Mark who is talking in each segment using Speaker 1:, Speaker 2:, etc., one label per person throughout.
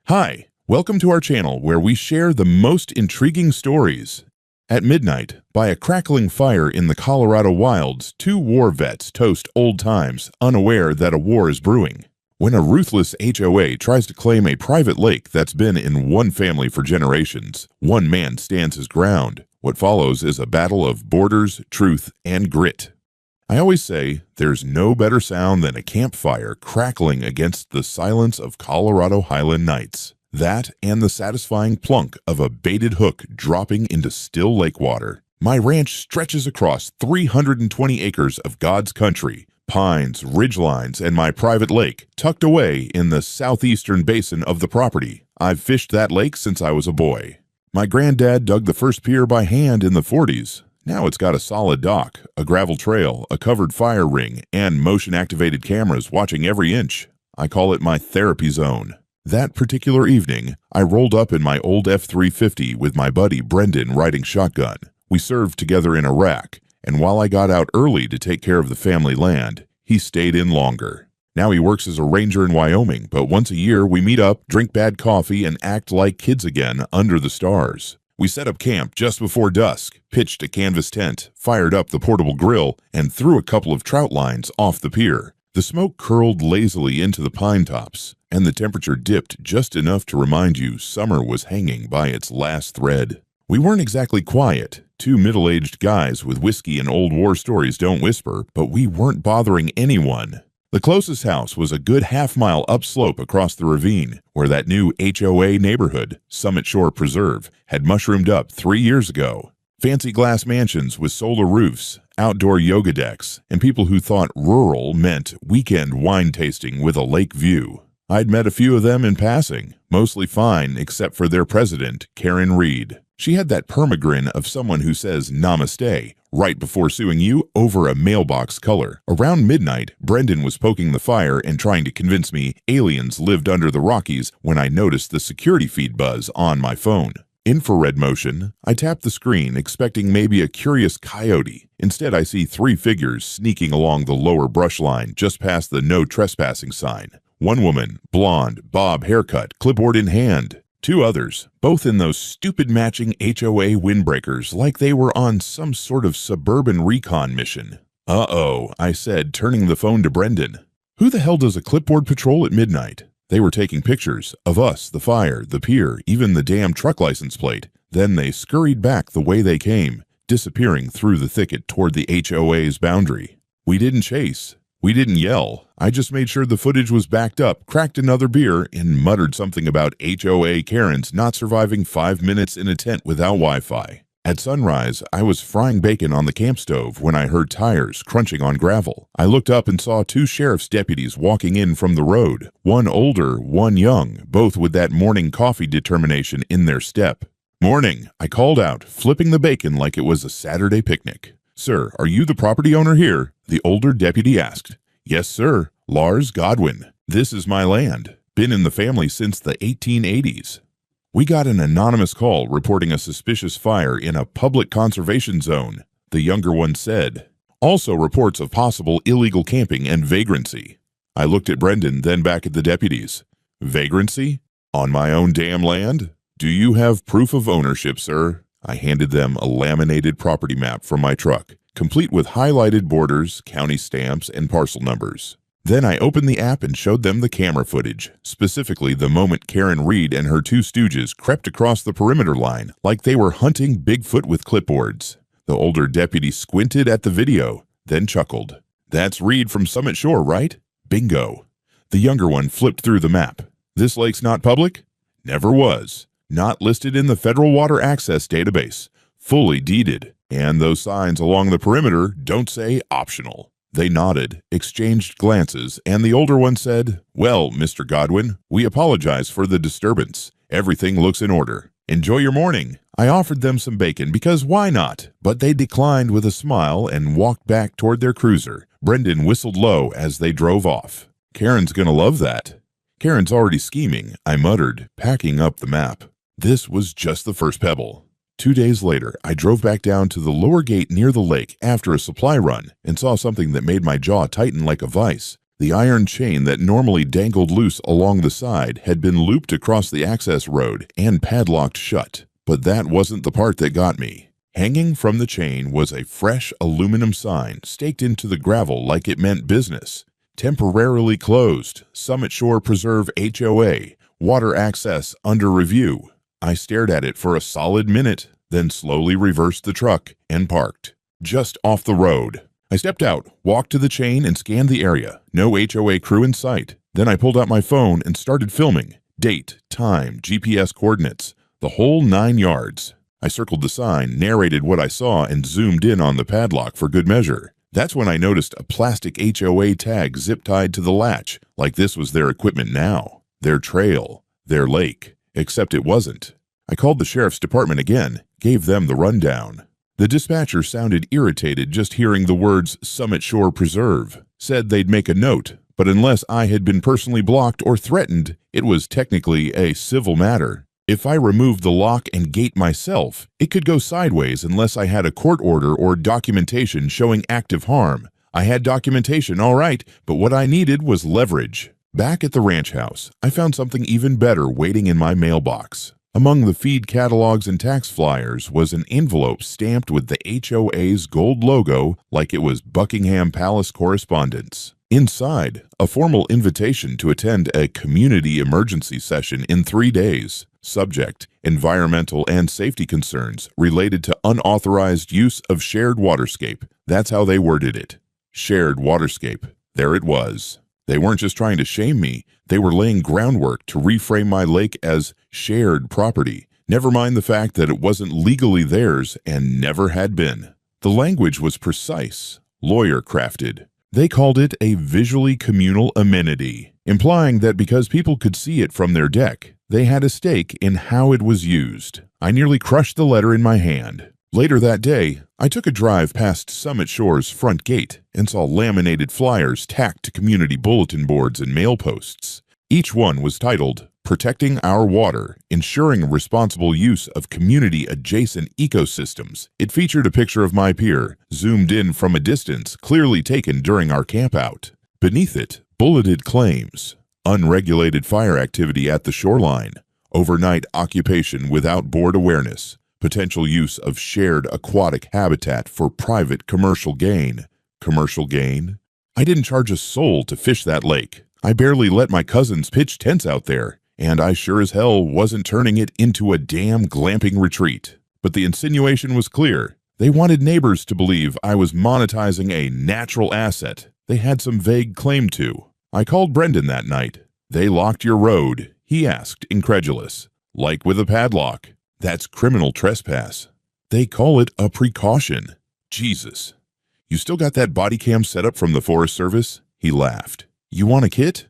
Speaker 1: Hi, welcome to our channel where we share the most intriguing stories. At midnight, by a crackling fire in the Colorado wilds, two war vets toast old times, unaware that a war is brewing. When a ruthless HOA tries to claim a private lake that's been in one family for generations, one man stands his ground. What follows is a battle of borders, truth, and grit. I always say there's no better sound than a campfire crackling against the silence of Colorado highland nights. That and the satisfying plunk of a baited hook dropping into still lake water. My ranch stretches across 320 acres of God's country, pines, ridgelines, and my private lake, tucked away in the southeastern basin of the property. I've fished that lake since I was a boy. My granddad dug the first pier by hand in the 40s. Now it's got a solid dock, a gravel trail, a covered fire ring, and motion-activated cameras watching every inch. I call it my therapy zone. That particular evening, I rolled up in my old F-350 with my buddy Brendan riding shotgun. We served together in Iraq, and while I got out early to take care of the family land, he stayed in longer. Now he works as a ranger in Wyoming, but once a year we meet up, drink bad coffee, and act like kids again under the stars. We set up camp just before dusk, pitched a canvas tent, fired up the portable grill, and threw a couple of trout lines off the pier. The smoke curled lazily into the pine tops, and the temperature dipped just enough to remind you summer was hanging by its last thread. We weren't exactly quiet. Two middle-aged guys with whiskey and old war stories don't whisper, but we weren't bothering anyone. The closest house was a good half-mile upslope across the ravine, where that new HOA neighborhood, Summit Shore Preserve, had mushroomed up 3 years ago. Fancy glass mansions with solar roofs, outdoor yoga decks, and people who thought rural meant weekend wine tasting with a lake view. I'd met a few of them in passing, mostly fine except for their president, Karen Reed. She had that permagrin of someone who says namaste right before suing you over a mailbox color. Around midnight, Brendan was poking the fire and trying to convince me aliens lived under the Rockies when I noticed the security feed buzz on my phone. Infrared motion, I tapped the screen expecting maybe a curious coyote. Instead, I see three figures sneaking along the lower brush line just past the no trespassing sign. One woman, blonde, bob haircut, clipboard in hand. Two others, both in those stupid matching HOA windbreakers like they were on some sort of suburban recon mission. Uh-oh, I said, turning the phone to Brendan. Who the hell does a clipboard patrol at midnight? They were taking pictures of us, the fire, the pier, even the damn truck license plate. Then they scurried back the way they came, disappearing through the thicket toward the HOA's boundary. We didn't chase. We didn't yell. I just made sure the footage was backed up, cracked another beer, and muttered something about HOA Karens not surviving 5 minutes in a tent without Wi-Fi. At sunrise, I was frying bacon on the camp stove when I heard tires crunching on gravel. I looked up and saw two sheriff's deputies walking in from the road, one older, one young, both with that morning coffee determination in their step. "Morning," I called out, flipping the bacon like it was a Saturday picnic. "Sir, are you the property owner here?" the older deputy asked. "Yes, sir. Lars Godwin. This is my land. Been in the family since the 1880s. We got an anonymous call reporting a suspicious fire in a public conservation zone, the younger one said. Also reports of possible illegal camping and vagrancy. I looked at Brendan, then back at the deputies. Vagrancy? On my own damn land? Do you have proof of ownership, sir? I handed them a laminated property map from my truck, complete with highlighted borders, county stamps, and parcel numbers. Then I opened the app and showed them the camera footage, specifically the moment Karen Reed and her two stooges crept across the perimeter line like they were hunting Bigfoot with clipboards. The older deputy squinted at the video, then chuckled. "That's Reed from Summit Shore, right? Bingo." The younger one flipped through the map. "This lake's not public?" "Never was. Not listed in the Federal Water Access Database. Fully deeded. And those signs along the perimeter don't say optional." They nodded, exchanged glances, and the older one said, "Well, Mr. Godwin, we apologize for the disturbance. Everything looks in order. Enjoy your morning." I offered them some bacon because why not? But they declined with a smile and walked back toward their cruiser. Brendan whistled low as they drove off. "Karen's gonna love that." "Karen's already scheming," I muttered, packing up the map. This was just the first pebble. 2 days later, I drove back down to the lower gate near the lake after a supply run and saw something that made my jaw tighten like a vise. The iron chain that normally dangled loose along the side had been looped across the access road and padlocked shut. But that wasn't the part that got me. Hanging from the chain was a fresh aluminum sign staked into the gravel like it meant business. Temporarily closed, Summit Shore Preserve HOA, water access under review. I stared at it for a solid minute, then slowly reversed the truck and parked, just off the road. I stepped out, walked to the chain, and scanned the area. No HOA crew in sight. Then I pulled out my phone and started filming. Date, time, GPS coordinates, the whole 9 yards. I circled the sign, narrated what I saw, and zoomed in on the padlock for good measure. That's when I noticed a plastic HOA tag zip-tied to the latch, like this was their equipment now, their trail, their lake, except it wasn't. I called the sheriff's department again, gave them the rundown. The dispatcher sounded irritated just hearing the words Summit Shore Preserve, said they'd make a note, but unless I had been personally blocked or threatened, it was technically a civil matter. If I removed the lock and gate myself, it could go sideways unless I had a court order or documentation showing active harm. I had documentation, all right, but what I needed was leverage. Back at the ranch house, I found something even better waiting in my mailbox. Among the feed catalogs and tax flyers was an envelope stamped with the HOA's gold logo like it was Buckingham Palace correspondence. Inside, a formal invitation to attend a community emergency session in 3 days. Subject, environmental and safety concerns related to unauthorized use of shared waterscape. That's how they worded it. Shared waterscape. There it was. They weren't just trying to shame me, they were laying groundwork to reframe my lake as shared property, never mind the fact that it wasn't legally theirs and never had been. The language was precise, lawyer-crafted. They called it a visually communal amenity, implying that because people could see it from their deck, they had a stake in how it was used. I nearly crushed the letter in my hand. Later that day, I took a drive past Summit Shore's front gate and saw laminated flyers tacked to community bulletin boards and mail posts. Each one was titled, Protecting Our Water, Ensuring Responsible Use of Community-Adjacent Ecosystems. It featured a picture of my pier, zoomed in from a distance, clearly taken during our campout. Beneath it, bulleted claims, unregulated fire activity at the shoreline, overnight occupation without board awareness, potential use of shared aquatic habitat for private commercial gain. Commercial gain? I didn't charge a soul to fish that lake. I barely let my cousins pitch tents out there, and I sure as hell wasn't turning it into a damn glamping retreat. But the insinuation was clear. They wanted neighbors to believe I was monetizing a natural asset they had some vague claim to. I called Brendan that night. They locked your road, he asked, incredulous. Like with a padlock. That's criminal trespass. They call it a precaution. Jesus. You still got that body cam set up from the Forest Service? He laughed. You want a kit?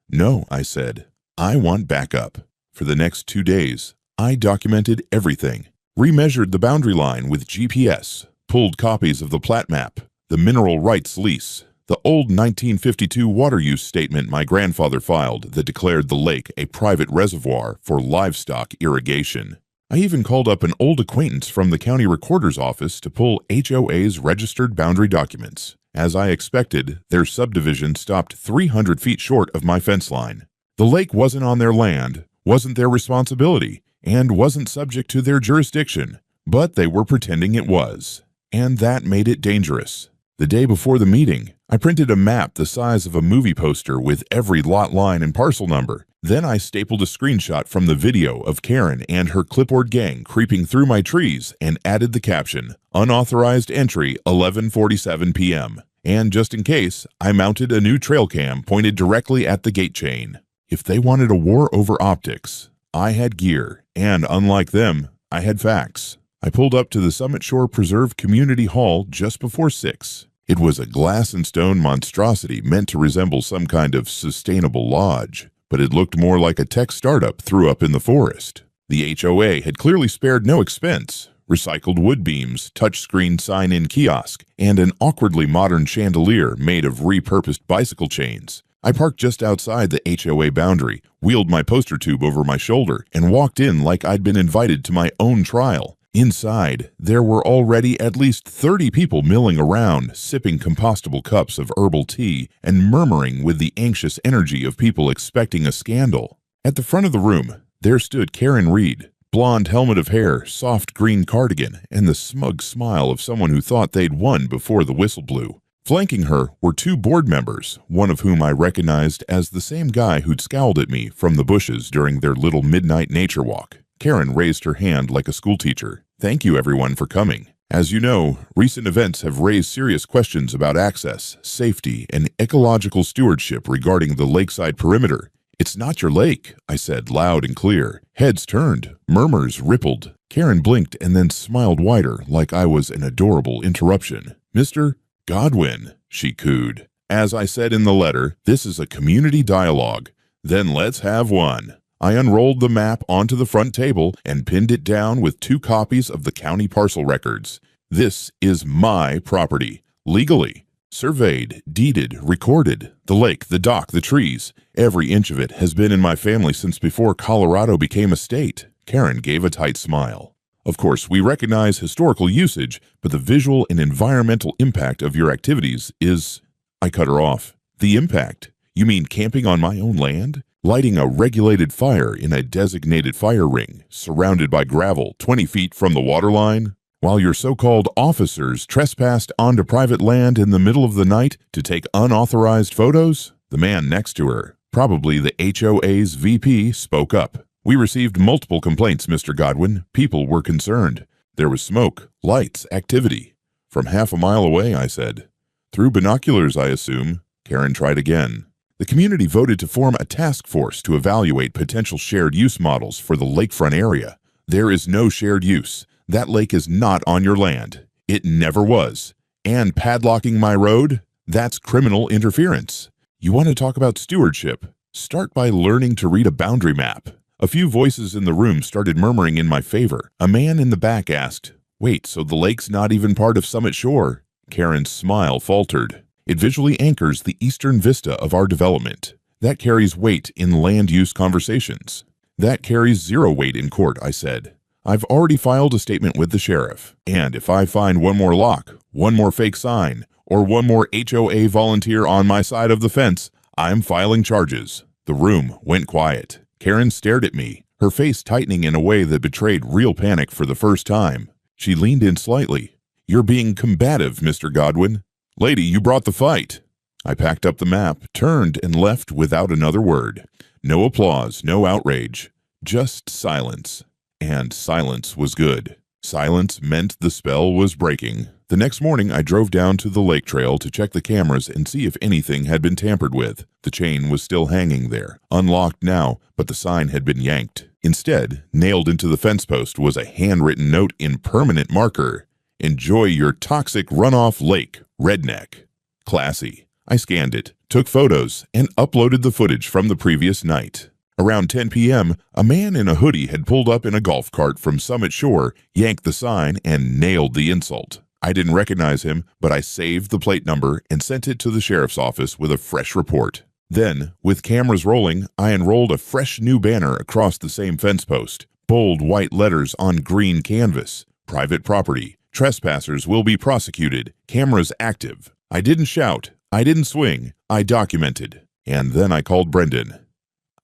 Speaker 1: No, I said. I want backup. For the next 2 days, I documented everything. Remeasured the boundary line with GPS. Pulled copies of the plat map, the mineral rights lease, the old 1952 water use statement my grandfather filed that declared the lake a private reservoir for livestock irrigation. I even called up an old acquaintance from the county recorder's office to pull HOA's registered boundary documents. As I expected, their subdivision stopped 300 feet short of my fence line. The lake wasn't on their land, wasn't their responsibility, and wasn't subject to their jurisdiction, but they were pretending it was. And that made it dangerous. The day before the meeting, I printed a map the size of a movie poster with every lot line and parcel number. Then I stapled a screenshot from the video of Karen and her clipboard gang creeping through my trees and added the caption, Unauthorized Entry 11:47 p.m. And just in case, I mounted a new trail cam pointed directly at the gate chain. If they wanted a war over optics, I had gear, and unlike them, I had facts. I pulled up to the Summit Shore Preserve Community Hall just before 6. It was a glass and stone monstrosity meant to resemble some kind of sustainable lodge, but it looked more like a tech startup threw up in the forest. The HOA had clearly spared no expense. Recycled wood beams, touchscreen sign-in kiosk, and an awkwardly modern chandelier made of repurposed bicycle chains. I parked just outside the HOA boundary, wheeled my poster tube over my shoulder, and walked in like I'd been invited to my own trial. Inside, there were already at least 30 people milling around, sipping compostable cups of herbal tea and murmuring with the anxious energy of people expecting a scandal. At the front of the room, there stood Karen Reed, blonde helmet of hair, soft green cardigan, and the smug smile of someone who thought they'd won before the whistle blew. Flanking her were two board members, one of whom I recognized as the same guy who'd scowled at me from the bushes during their little midnight nature walk. Karen raised her hand like a schoolteacher. Thank you everyone for coming. As you know, recent events have raised serious questions about access, safety, and ecological stewardship regarding the lakeside perimeter. It's not your lake, I said loud and clear. Heads turned, murmurs rippled. Karen blinked and then smiled wider like I was an adorable interruption. Mr. Godwin, she cooed. As I said in the letter, this is a community dialogue. Then let's have one. I unrolled the map onto the front table and pinned it down with 2 copies of the county parcel records. This is my property, legally. Surveyed, deeded, recorded. The lake, the dock, the trees. Every inch of it has been in my family since before Colorado became a state. Karen gave a tight smile. Of course, we recognize historical usage, but the visual and environmental impact of your activities is... I cut her off. The impact? You mean camping on my own land? Lighting a regulated fire in a designated fire ring, surrounded by gravel 20 feet from the waterline? While your so-called officers trespassed onto private land in the middle of the night to take unauthorized photos? The man next to her, probably the HOA's VP, spoke up. We received multiple complaints, Mr. Godwin. People were concerned. There was smoke, lights, activity. From half a mile away, I said. Through binoculars, I assume. Karen tried again. The community voted to form a task force to evaluate potential shared use models for the lakefront area. There is no shared use. That lake is not on your land. It never was. And padlocking my road? That's criminal interference. You want to talk about stewardship? Start by learning to read a boundary map. A few voices in the room started murmuring in my favor. A man in the back asked, "Wait, so the lake's not even part of Summit Shore?" Karen's smile faltered. It visually anchors the eastern vista of our development. That carries weight in land use conversations. That carries 0 weight in court, I said. I've already filed a statement with the sheriff, and if I find one more lock, one more fake sign, or one more HOA volunteer on my side of the fence, I'm filing charges. The room went quiet. Karen stared at me, her face tightening in a way that betrayed real panic for the first time. She leaned in slightly. You're being combative, Mr. Godwin. Lady, you brought the fight. I packed up the map, turned, and left without another word. No applause, no outrage. Just silence. And silence was good. Silence meant the spell was breaking. The next morning, I drove down to the lake trail to check the cameras and see if anything had been tampered with. The chain was still hanging there, unlocked now, but the sign had been yanked. Instead, nailed into the fence post was a handwritten note in permanent marker. Enjoy your toxic runoff lake, redneck. Classy. I scanned it, took photos, and uploaded the footage from the previous night. Around 10 p.m., a man in a hoodie had pulled up in a golf cart from Summit Shore, yanked the sign, and nailed the insult. I didn't recognize him, but I saved the plate number and sent it to the sheriff's office with a fresh report. Then, with cameras rolling, I enrolled a fresh new banner across the same fence post. Bold white letters on green canvas. Private property. Trespassers will be prosecuted. Cameras active. I didn't shout. I didn't swing. I documented. And then I called Brendan.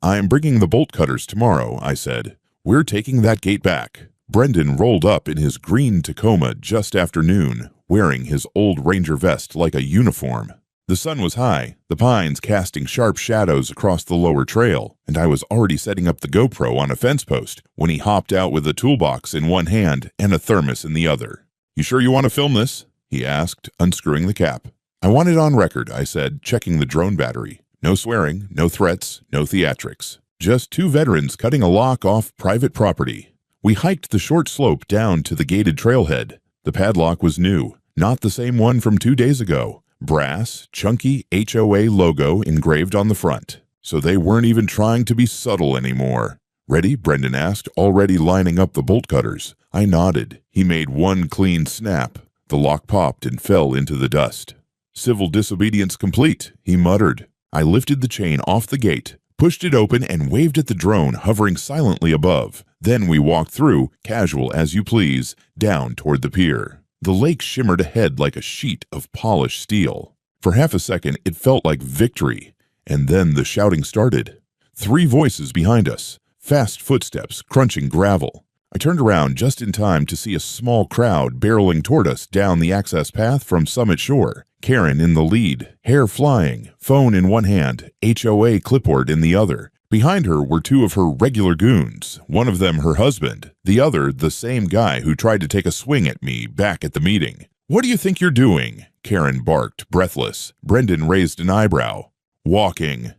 Speaker 1: I'm bringing the bolt cutters tomorrow, I said. We're taking that gate back. Brendan rolled up in his green Tacoma just after noon, wearing his old Ranger vest like a uniform. The sun was high, the pines casting sharp shadows across the lower trail, and I was already setting up the GoPro on a fence post when he hopped out with a toolbox in one hand and a thermos in the other. You sure you want to film this? He asked, unscrewing the cap. I want it on record, I said, checking the drone battery. No swearing, no threats, no theatrics. Just 2 veterans cutting a lock off private property. We hiked the short slope down to the gated trailhead. The padlock was new, not the same one from 2 days ago. Brass, chunky HOA logo engraved on the front. So they weren't even trying to be subtle anymore. Ready? Brendan asked, already lining up the bolt cutters. I nodded. He made one clean snap. The lock popped and fell into the dust. Civil disobedience complete, he muttered. I lifted the chain off the gate, pushed it open, and waved at the drone hovering silently above. Then we walked through, casual as you please, down toward the pier. The lake shimmered ahead like a sheet of polished steel. For half a second, it felt like victory, and then the shouting started. 3 voices behind us, fast footsteps crunching gravel. I turned around just in time to see a small crowd barreling toward us down the access path from Summit Shore. Karen in the lead, hair flying, phone in one hand, HOA clipboard in the other. Behind her were 2 of her regular goons, one of them her husband, the other the same guy who tried to take a swing at me back at the meeting. "What do you think you're doing?" Karen barked, breathless. Brendan raised an eyebrow. "Walking."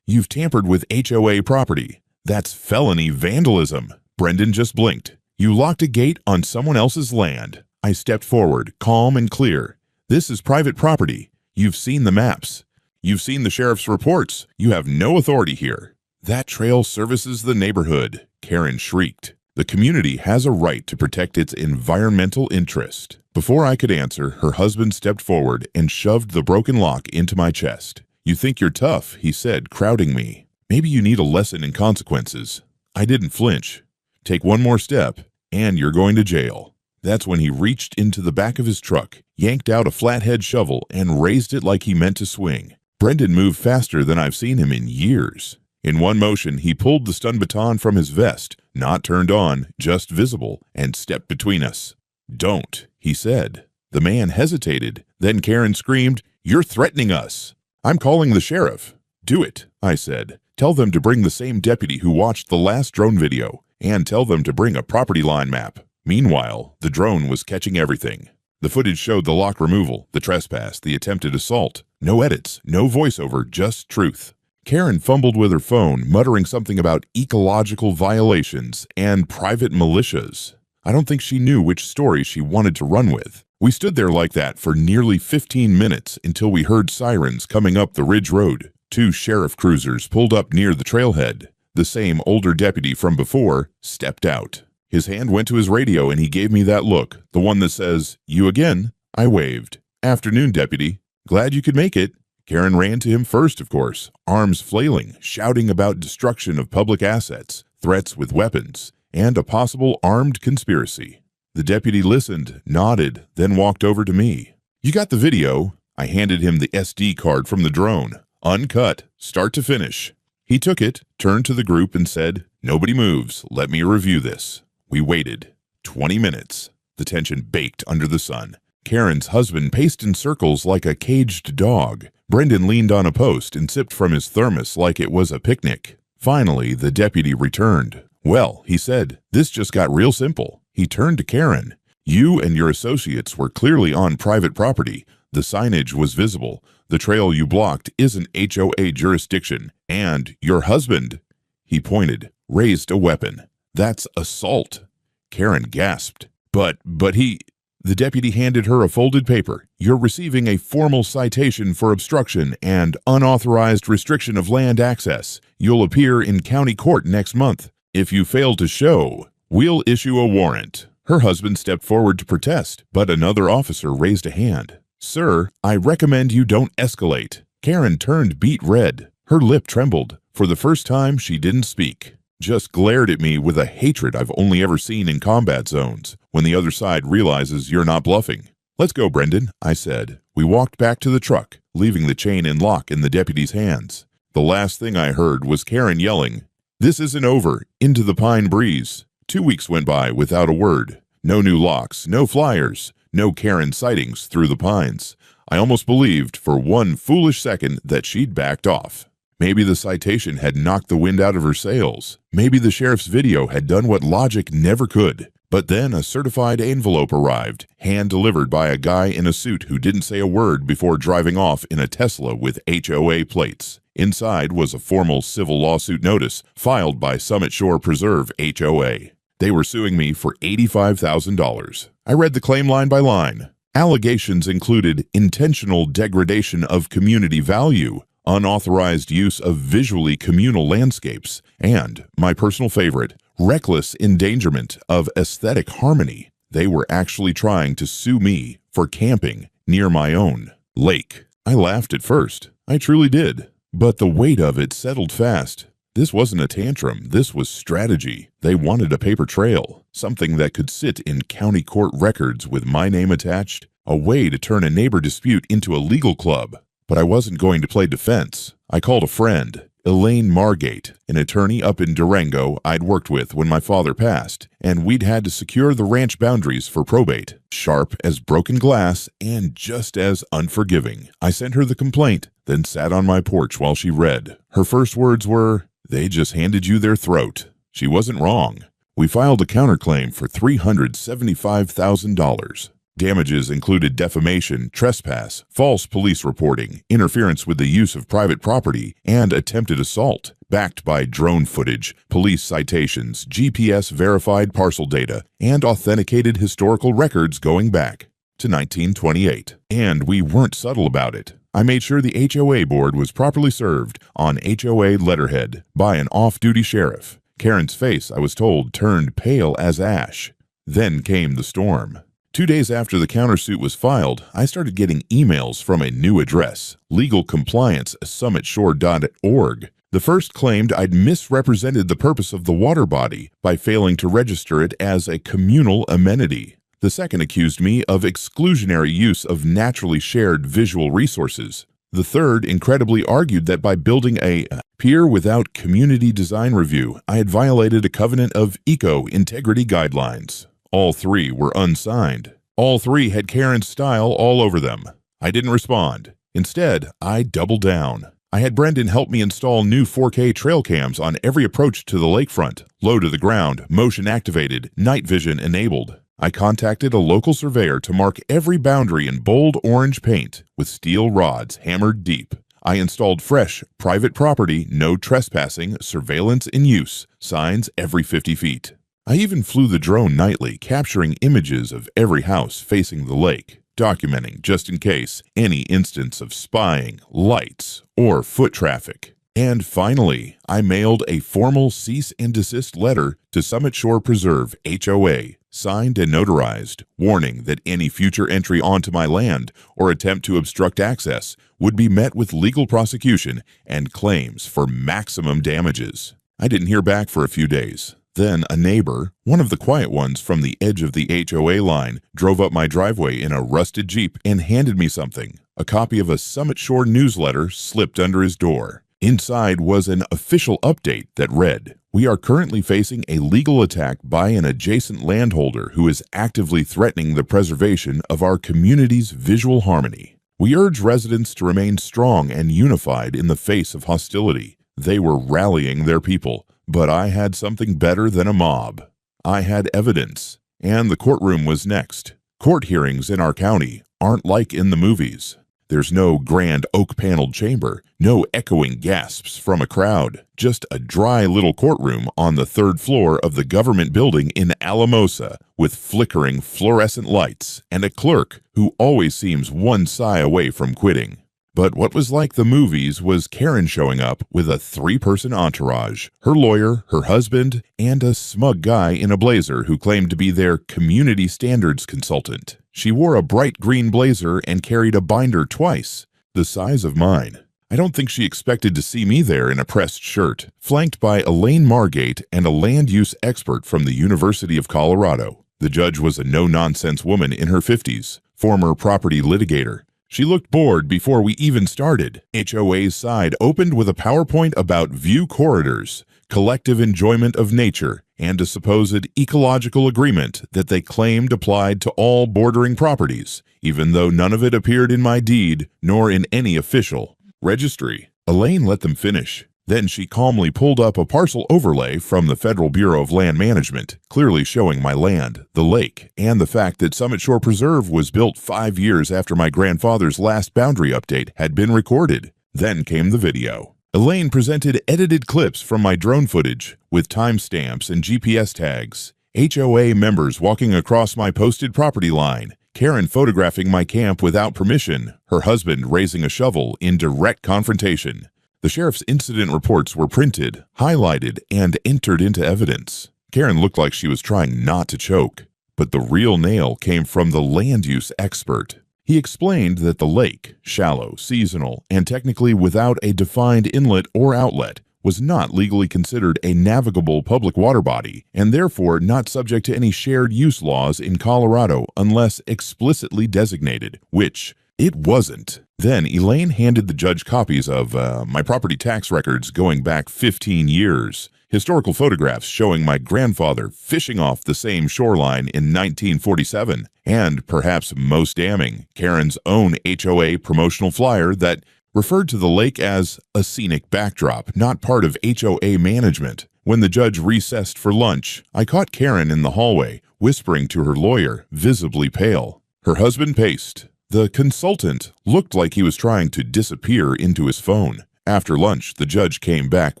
Speaker 1: "You've tampered with HOA property. That's felony vandalism." Brendan just blinked. "You locked a gate on someone else's land." I stepped forward, calm and clear. "This is private property. You've seen the maps. You've seen the sheriff's reports. You have no authority here." "That trail services the neighborhood," Karen shrieked. "The community has a right to protect its environmental interest." Before I could answer, her husband stepped forward and shoved the broken lock into my chest. "You think you're tough," he said, crowding me. "Maybe you need a lesson in consequences." I didn't flinch. "Take one more step, and you're going to jail." That's when he reached into the back of his truck, yanked out a flathead shovel, and raised it like he meant to swing. Brendan moved faster than I've seen him in years. In one motion, he pulled the stun baton from his vest, not turned on, just visible, and stepped between us. "Don't," he said. The man hesitated. Then Karen screamed, "You're threatening us." "I'm calling the sheriff." "Do it," I said. "Tell them to bring the same deputy who watched the last drone video, and tell them to bring a property line map." Meanwhile, the drone was catching everything. The footage showed the lock removal, the trespass, the attempted assault. No edits, no voiceover, just truth. Karen fumbled with her phone, muttering something about ecological violations and private militias. I don't think she knew which story she wanted to run with. We stood there like that for nearly 15 minutes until we heard sirens coming up the Ridge Road. 2 sheriff cruisers pulled up near the trailhead. The same older deputy from before stepped out. His hand went to his radio and he gave me that look, the one that says, "You again?" I waved. "Afternoon, deputy. Glad you could make it." Karen ran to him first, of course, arms flailing, shouting about destruction of public assets, threats with weapons, and a possible armed conspiracy. The deputy listened, nodded, then walked over to me. "You got the video?" I handed him the SD card from the drone. "Uncut, start to finish." He took it, turned to the group and said, "Nobody moves. Let me review this." We waited. 20 minutes. The tension baked under the sun. Karen's husband paced in circles like a caged dog. Brendan leaned on a post and sipped from his thermos like it was a picnic. Finally, the deputy returned. "Well," he said, "this just got real simple." He turned to Karen. "You and your associates were clearly on private property. The signage was visible. The trail you blocked isn't HOA jurisdiction. And your husband," he pointed, "raised a weapon. That's assault." Karen gasped. But he... The deputy handed her a folded paper. "You're receiving a formal citation for obstruction and unauthorized restriction of land access. You'll appear in county court next month. If you fail to show, we'll issue a warrant." Her husband stepped forward to protest, but another officer raised a hand. "Sir, I recommend you don't escalate." Karen turned beet red. Her lip trembled. For the first time, she didn't speak. Just glared at me with a hatred I've only ever seen in combat zones, when the other side realizes you're not bluffing. "Let's go, Brendan," I said. We walked back to the truck, leaving the chain and lock in the deputy's hands. The last thing I heard was Karen yelling, "This isn't over," into the pine breeze. 2 weeks went by without a word. No new locks, no flyers, no Karen sightings through the pines. I almost believed for one foolish second that she'd backed off. Maybe the citation had knocked the wind out of her sails. Maybe the sheriff's video had done what logic never could. But then a certified envelope arrived, hand-delivered by a guy in a suit who didn't say a word before driving off in a Tesla with HOA plates. Inside was a formal civil lawsuit notice filed by Summit Shore Preserve HOA. They were suing me for $85,000. I read the claim line by line. Allegations included intentional degradation of community value, unauthorized use of visually communal landscapes, and, my personal favorite, reckless endangerment of aesthetic harmony. They were actually trying to sue me for camping near my own lake. I laughed at first. I truly did. But the weight of it settled fast. This wasn't a tantrum, this was strategy. They wanted a paper trail, something that could sit in county court records with my name attached, a way to turn a neighbor dispute into a legal club. But I wasn't going to play defense. I called a friend, Elaine Margate, an attorney up in Durango I'd worked with when my father passed, and we'd had to secure the ranch boundaries for probate. Sharp as broken glass and just as unforgiving. I sent her the complaint, then sat on my porch while she read. Her first words were, "They just handed you their throat." She wasn't wrong. We filed a counterclaim for $375,000. Damages included defamation, trespass, false police reporting, interference with the use of private property, and attempted assault, backed by drone footage, police citations, GPS-verified parcel data, and authenticated historical records going back to 1928. And we weren't subtle about it. I made sure the HOA board was properly served on HOA letterhead by an off-duty sheriff. Karen's face, I was told, turned pale as ash. Then came the storm. 2 days after the countersuit was filed, I started getting emails from a new address, legalcompliance@summitshore.org. The first claimed I'd misrepresented the purpose of the water body by failing to register it as a communal amenity. The second accused me of exclusionary use of naturally shared visual resources. The third incredibly argued that by building a pier without community design review, I had violated a covenant of eco-integrity guidelines. All three were unsigned. All three had Karen's style all over them. I didn't respond. Instead, I doubled down. I had Brendan help me install new 4K trail cams on every approach to the lakefront, low to the ground, motion activated, night vision enabled. I contacted a local surveyor to mark every boundary in bold orange paint with steel rods hammered deep. I installed fresh, private property, no trespassing, surveillance in use, signs every 50 feet. I even flew the drone nightly, capturing images of every house facing the lake, documenting, just in case, any instance of spying, lights, or foot traffic. And finally, I mailed a formal cease and desist letter to Summit Shore Preserve HOA, signed and notarized, warning that any future entry onto my land or attempt to obstruct access would be met with legal prosecution and claims for maximum damages. I didn't hear back for a few days. Then a neighbor, one of the quiet ones from the edge of the HOA line, drove up my driveway in a rusted Jeep and handed me something. A copy of a Summit Shore newsletter slipped under his door. Inside was an official update that read, "We are currently facing a legal attack by an adjacent landholder who is actively threatening the preservation of our community's visual harmony. We urge residents to remain strong and unified in the face of hostility." They were rallying their people. But I had something better than a mob. I had evidence, and the courtroom was next. Court hearings in our county aren't like in the movies. There's no grand oak-paneled chamber, no echoing gasps from a crowd, just a dry little courtroom on the third floor of the government building in Alamosa with flickering fluorescent lights and a clerk who always seems one sigh away from quitting. But what was like the movies was Karen showing up with a 3-person entourage, her lawyer, her husband, and a smug guy in a blazer who claimed to be their community standards consultant. She wore a bright green blazer and carried a binder twice, the size of mine. I don't think she expected to see me there in a pressed shirt, flanked by Elaine Margate and a land use expert from the University of Colorado. The judge was a no-nonsense woman in her 50s, former property litigator. She looked bored before we even started. HOA's side opened with a PowerPoint about view corridors, collective enjoyment of nature, and a supposed ecological agreement that they claimed applied to all bordering properties, even though none of it appeared in my deed nor in any official registry. Elaine let them finish. Then she calmly pulled up a parcel overlay from the Federal Bureau of Land Management, clearly showing my land, the lake, and the fact that Summit Shore Preserve was built 5 years after my grandfather's last boundary update had been recorded. Then came the video. Elaine presented edited clips from my drone footage with timestamps and GPS tags, HOA members walking across my posted property line, Karen photographing my camp without permission, her husband raising a shovel in direct confrontation. The sheriff's incident reports were printed, highlighted, and entered into evidence. Karen looked like she was trying not to choke, but the real nail came from the land use expert. He explained that the lake, shallow, seasonal, and technically without a defined inlet or outlet, was not legally considered a navigable public water body and therefore not subject to any shared use laws in Colorado unless explicitly designated, which it wasn't. Then Elaine handed the judge copies of my property tax records going back 15 years, historical photographs showing my grandfather fishing off the same shoreline in 1947, and perhaps most damning, Karen's own HOA promotional flyer that referred to the lake as a scenic backdrop, not part of HOA management. When the judge recessed for lunch, I caught Karen in the hallway, whispering to her lawyer, visibly pale. Her husband paced. The consultant looked like he was trying to disappear into his phone. After lunch, the judge came back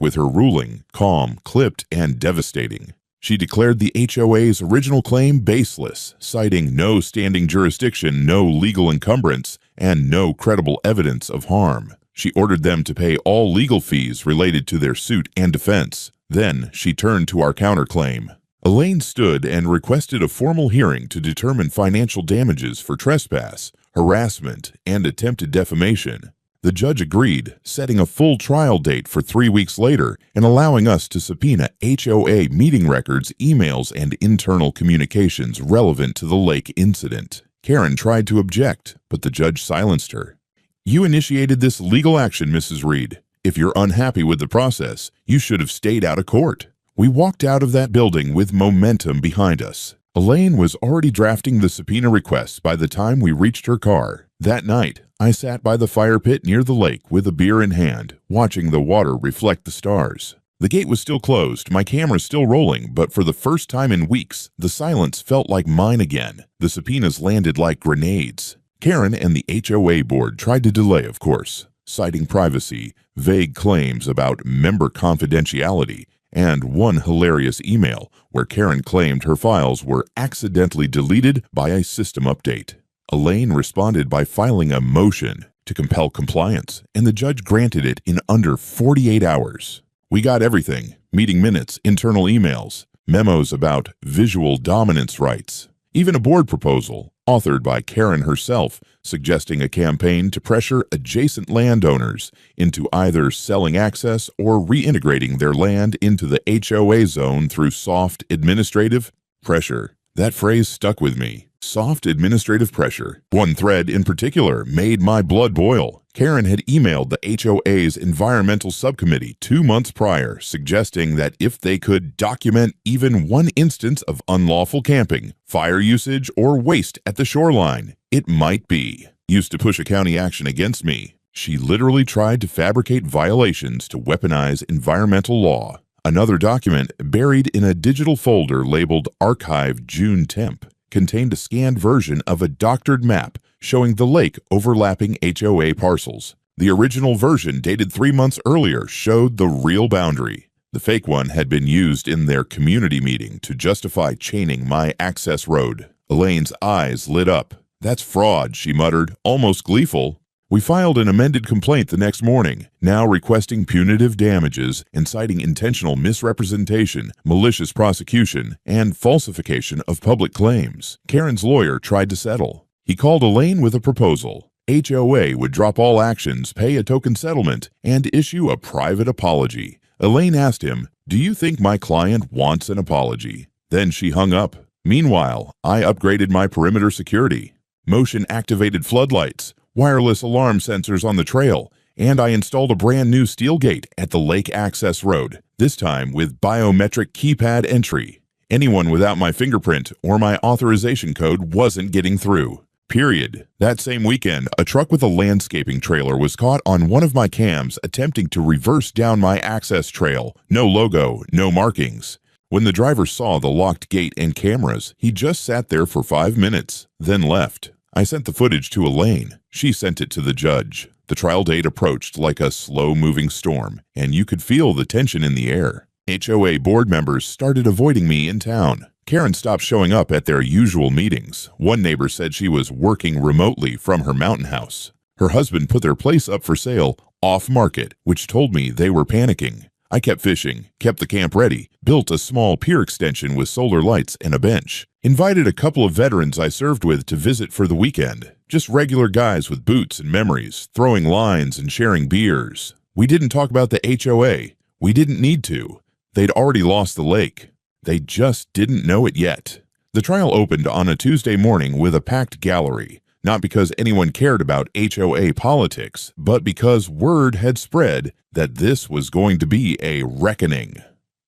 Speaker 1: with her ruling, calm, clipped, and devastating. She declared the HOA's original claim baseless, citing no standing jurisdiction, no legal encumbrance, and no credible evidence of harm. She ordered them to pay all legal fees related to their suit and defense. Then she turned to our counterclaim. Elaine stood and requested a formal hearing to determine financial damages for trespass, harassment, and attempted defamation. The judge agreed, setting a full trial date for 3 weeks later and allowing us to subpoena HOA meeting records, emails, and internal communications relevant to the lake incident. Karen tried to object, but the judge silenced her. "You initiated this legal action, Mrs. Reed. If you're unhappy with the process, you should have stayed out of court." We walked out of that building with momentum behind us. Elaine was already drafting the subpoena requests by the time we reached her car. That night, I sat by the fire pit near the lake with a beer in hand, watching the water reflect the stars. The gate was still closed, my camera still rolling, but for the first time in weeks, the silence felt like mine again. The subpoenas landed like grenades. Karen and the HOA board tried to delay, of course, citing privacy, vague claims about member confidentiality, and one hilarious email where Karen claimed her files were accidentally deleted by a system update. Elaine responded by filing a motion to compel compliance, and the judge granted it in under 48 hours. We got everything: meeting minutes, internal emails, memos about visual dominance rights, even a board proposal, authored by Karen herself, suggesting a campaign to pressure adjacent landowners into either selling access or reintegrating their land into the HOA zone through soft administrative pressure. That phrase stuck with me. Soft administrative pressure. One thread in particular made my blood boil. Karen had emailed the HOA's environmental subcommittee 2 months prior, suggesting that if they could document even one instance of unlawful camping, fire usage, or waste at the shoreline, it might be used to push a county action against me. She literally tried to fabricate violations to weaponize environmental law. Another document, buried in a digital folder labeled Archive June Temp, contained a scanned version of a doctored map showing the lake overlapping HOA parcels. The original version, dated 3 months earlier, showed the real boundary. The fake one had been used in their community meeting to justify chaining my access road. Elaine's eyes lit up. "That's fraud," she muttered, almost gleeful. We filed an amended complaint the next morning, now requesting punitive damages and citing intentional misrepresentation, malicious prosecution, and falsification of public claims. Karen's lawyer tried to settle. He called Elaine with a proposal. HOA would drop all actions, pay a token settlement, and issue a private apology. Elaine asked him, "Do you think my client wants an apology?" Then she hung up. Meanwhile, I upgraded my perimeter security. Motion-activated floodlights, wireless alarm sensors on the trail, and I installed a brand new steel gate at the lake access road, this time with biometric keypad entry. Anyone without my fingerprint or my authorization code wasn't getting through. Period. That same weekend, a truck with a landscaping trailer was caught on one of my cams attempting to reverse down my access trail. No logo, no markings. When the driver saw the locked gate and cameras, he just sat there for 5 minutes, then left. I sent the footage to Elaine. She sent it to the judge. The trial date approached like a slow-moving storm, and you could feel the tension in the air. HOA board members started avoiding me in town. Karen stopped showing up at their usual meetings. One neighbor said she was working remotely from her mountain house. Her husband put their place up for sale off-market, which told me they were panicking. I kept fishing, kept the camp ready, built a small pier extension with solar lights and a bench, invited a couple of veterans I served with to visit for the weekend. Just regular guys with boots and memories, throwing lines and sharing beers. We didn't talk about the HOA. We didn't need to. They'd already lost the lake. They just didn't know it yet. The trial opened on a Tuesday morning with a packed gallery, not because anyone cared about HOA politics, but because word had spread that this was going to be a reckoning.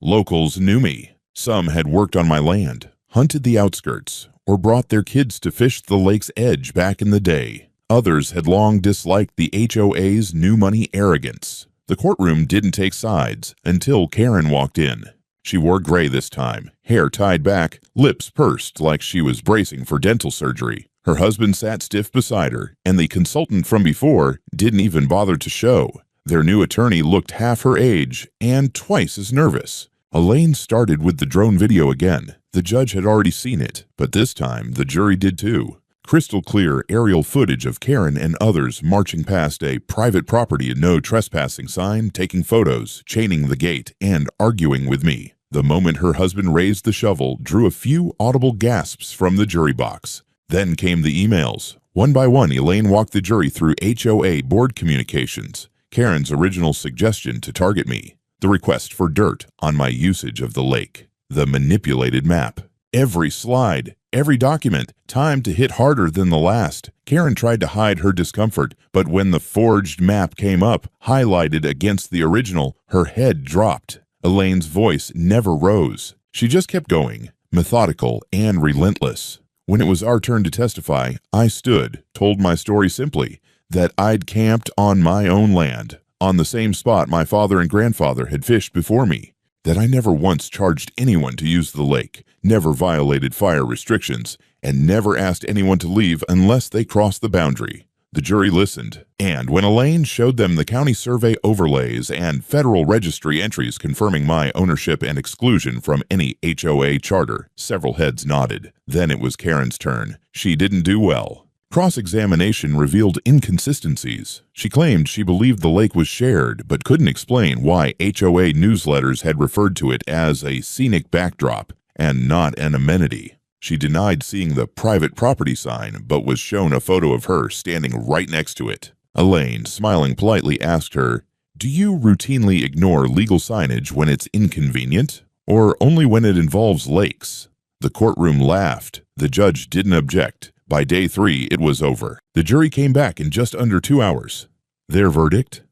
Speaker 1: Locals knew me. Some had worked on my land, hunted the outskirts, or brought their kids to fish the lake's edge back in the day. Others had long disliked the HOA's new money arrogance. The courtroom didn't take sides until Karen walked in. She wore gray this time, hair tied back, lips pursed like she was bracing for dental surgery. Her husband sat stiff beside her, and the consultant from before didn't even bother to show. Their new attorney looked half her age and twice as nervous. Elaine started with the drone video again. The judge had already seen it, but this time the jury did too. Crystal clear aerial footage of Karen and others marching past a private property and no trespassing sign, taking photos, chaining the gate, and arguing with me. The moment her husband raised the shovel drew a few audible gasps from the jury box. Then came the emails. One by one, Elaine walked the jury through HOA board communications, Karen's original suggestion to target me, the request for dirt on my usage of the lake, the manipulated map. Every slide, every document, timed to hit harder than the last. Karen tried to hide her discomfort, but when the forged map came up, highlighted against the original, her head dropped. Elaine's voice never rose. She just kept going, methodical and relentless. When it was our turn to testify, I stood, told my story simply, that I'd camped on my own land, on the same spot my father and grandfather had fished before me, that I never once charged anyone to use the lake, never violated fire restrictions, and never asked anyone to leave unless they crossed the boundary. The jury listened, and when Elaine showed them the county survey overlays and federal registry entries confirming my ownership and exclusion from any HOA charter, several heads nodded. Then it was Karen's turn. She didn't do well. Cross-examination revealed inconsistencies. She claimed she believed the lake was shared, but couldn't explain why HOA newsletters had referred to it as a scenic backdrop and not an amenity. She denied seeing the private property sign, but was shown a photo of her standing right next to it. Elaine, smiling politely, asked her, "Do you routinely ignore legal signage when it's inconvenient, or only when it involves lakes?" The courtroom laughed. The judge didn't object. By day 3, it was over. The jury came back in just under 2 hours. Their verdict?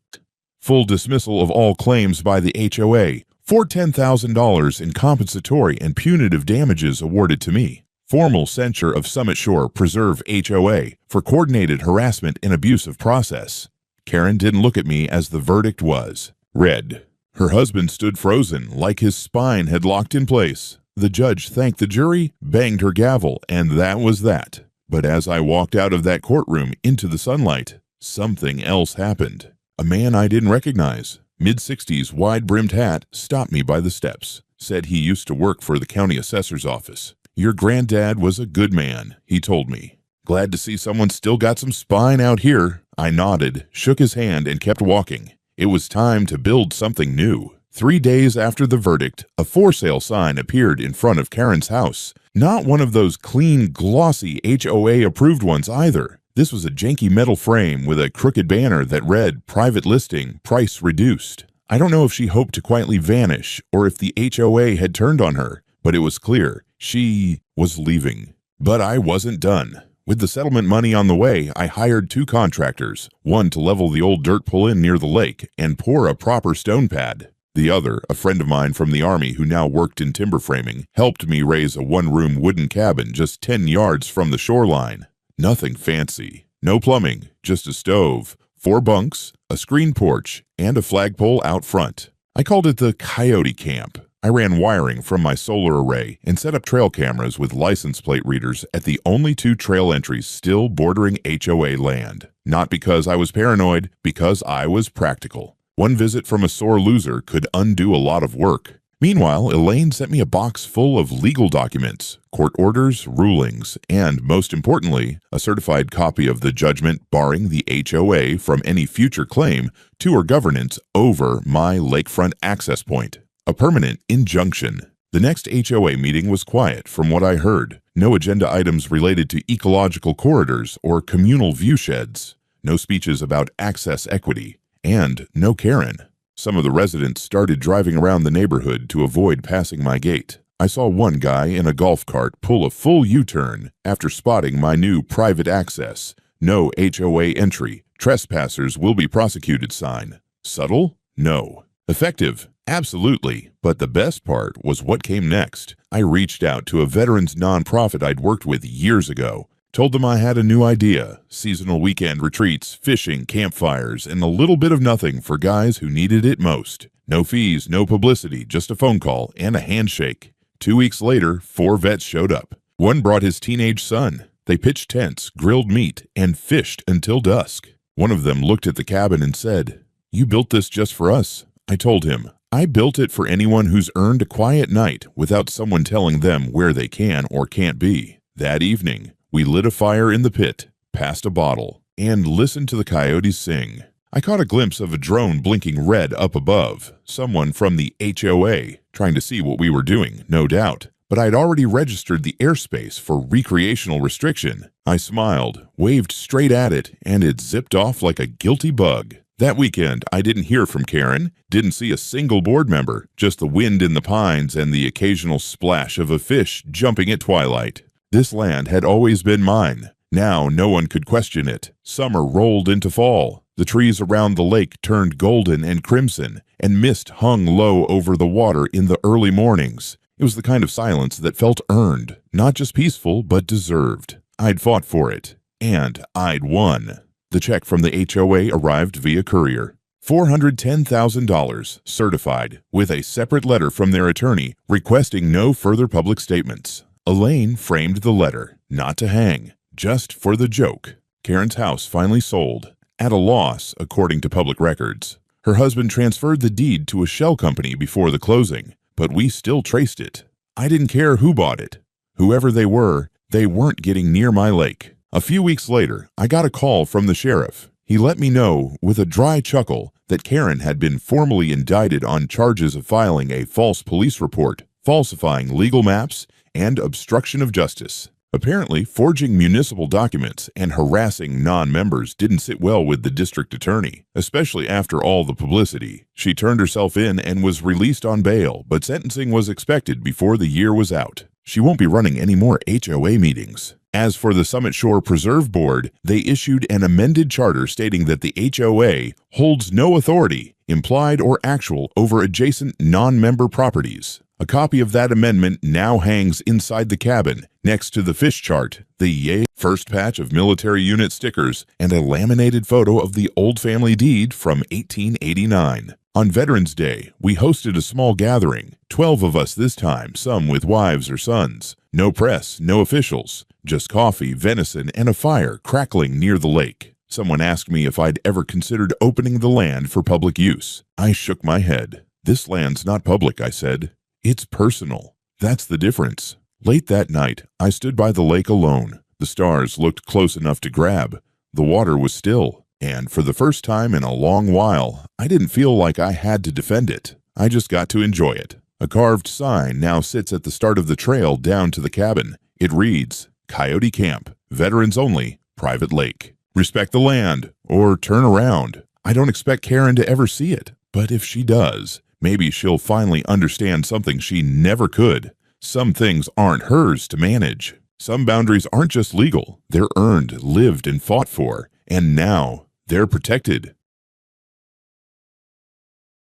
Speaker 1: Full dismissal of all claims by the HOA, for $10,000 in compensatory and punitive damages awarded to me. Formal censure of Summit Shore Preserve HOA for coordinated harassment and abusive process. Karen didn't look at me as the verdict was. Read. Her husband stood frozen, like his spine had locked in place. The judge thanked the jury, banged her gavel, and that was that. But as I walked out of that courtroom into the sunlight, something else happened. A man I didn't recognize, mid-60s, wide-brimmed hat, stopped me by the steps. Said he used to work for the county assessor's office. "Your granddad was a good man," he told me. "Glad to see someone still got some spine out here." I nodded, shook his hand, and kept walking. It was time to build something new. 3 days after the verdict, a for sale sign appeared in front of Karen's house. Not one of those clean, glossy HOA-approved ones either. This was a janky metal frame with a crooked banner that read, "Private listing, price reduced." I don't know if she hoped to quietly vanish or if the HOA had turned on her, but it was clear she was leaving. But I wasn't done. With the settlement money on the way, I hired 2 contractors, one to level the old dirt pull-in near the lake and pour a proper stone pad. The other, a friend of mine from the Army who now worked in timber framing, helped me raise a 1-room wooden cabin just 10 yards from the shoreline. Nothing fancy. No plumbing, just a stove, 4 bunks, a screen porch, and a flagpole out front. I called it the Coyote Camp. I ran wiring from my solar array and set up trail cameras with license plate readers at the only 2 trail entries still bordering HOA land. Not because I was paranoid, because I was practical. One visit from a sore loser could undo a lot of work. Meanwhile, Elaine sent me a box full of legal documents, court orders, rulings, and, most importantly, a certified copy of the judgment barring the HOA from any future claim to or governance over my lakefront access point. A permanent injunction. The next HOA meeting was quiet from what I heard. No agenda items related to ecological corridors or communal view sheds. No speeches about access equity. And no Karen. Some of the residents started driving around the neighborhood to avoid passing my gate. I saw one guy in a golf cart pull a full U-turn after spotting my new private access, no HOA entry, trespassers will be prosecuted sign. Subtle? No. Effective? Absolutely. But the best part was what came next. I reached out to a veterans nonprofit I'd worked with years ago. Told them I had a new idea, seasonal weekend retreats, fishing, campfires, and a little bit of nothing for guys who needed it most. No fees, no publicity, just a phone call and a handshake. 2 weeks later, 4 vets showed up. One brought his teenage son. They pitched tents, grilled meat, and fished until dusk. One of them looked at the cabin and said, "You built this just for us." I told him, "I built it for anyone who's earned a quiet night without someone telling them where they can or can't be." That evening, we lit a fire in the pit, passed a bottle, and listened to the coyotes sing. I caught a glimpse of a drone blinking red up above, someone from the HOA, trying to see what we were doing, no doubt. But I'd already registered the airspace for recreational restriction. I smiled, waved straight at it, and it zipped off like a guilty bug. That weekend, I didn't hear from Karen, didn't see a single board member, just the wind in the pines and the occasional splash of a fish jumping at twilight. This land had always been mine. Now no one could question it. Summer rolled into fall. The trees around the lake turned golden and crimson, and mist hung low over the water in the early mornings. It was the kind of silence that felt earned, not just peaceful, but deserved. I'd fought for it, and I'd won. The check from the HOA arrived via courier. $410,000, certified, with a separate letter from their attorney requesting no further public statements. Elaine framed the letter, not to hang, just for the joke. Karen's house finally sold, at a loss according to public records. Her husband transferred the deed to a shell company before the closing, but we still traced it. I didn't care who bought it. Whoever they weren't getting near my lake. A few weeks later, I got a call from the sheriff. He let me know, with a dry chuckle, that Karen had been formally indicted on charges of filing a false police report, falsifying legal maps, and obstruction of justice. Apparently, forging municipal documents and harassing non-members didn't sit well with the district attorney, especially after all the publicity. She turned herself in and was released on bail, but sentencing was expected before the year was out. She won't be running any more HOA meetings. As for the Summit Shore Preserve Board, they issued an amended charter stating that the HOA holds no authority, implied or actual, over adjacent non-member properties. A copy of that amendment now hangs inside the cabin, next to the fish chart, the Yay first patch of military unit stickers, and a laminated photo of the old family deed from 1889. On Veterans Day, we hosted a small gathering, 12 of us this time, some with wives or sons. No press, no officials, just coffee, venison, and a fire crackling near the lake. Someone asked me if I'd ever considered opening the land for public use. I shook my head. "This land's not public," I said. "It's personal." That's the difference. Late that night, I stood by the lake alone. The stars looked close enough to grab. The water was still, and for the first time in a long while, I didn't feel like I had to defend it. I just got to enjoy it. A carved sign now sits at the start of the trail down to the cabin. It reads, "Coyote Camp, Veterans Only, Private Lake. Respect the land, or turn around." I don't expect Karen to ever see it, but if she does, maybe she'll finally understand something she never could. Some things aren't hers to manage. Some boundaries aren't just legal. They're earned, lived, and fought for. And now, they're protected.